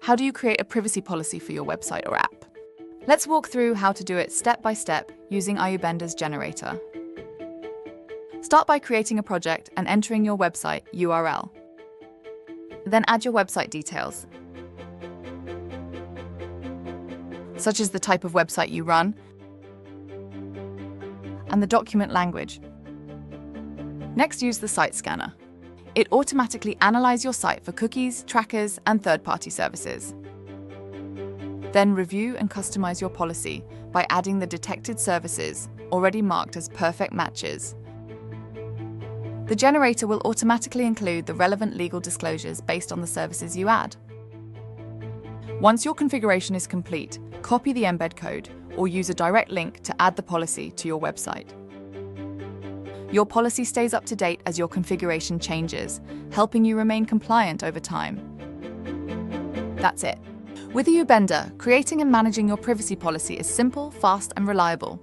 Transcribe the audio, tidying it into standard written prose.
How do you create a privacy policy for your website or app? Let's walk through how to do it step by step using iubenda's generator. Start by creating a project and entering your website URL. Then add your website details, such as the type of website you run and the document language. Next, use the site scanner. It automatically analyzes your site for cookies, trackers, and third-party services. Then review and customize your policy by adding the detected services already marked as perfect matches. The generator will automatically include the relevant legal disclosures based on the services you add. Once your configuration is complete, copy the embed code or use a direct link to add the policy to your website. Your policy stays up to date as your configuration changes, helping you remain compliant over time. That's it. With iubenda, creating and managing your privacy policy is simple, fast, and reliable.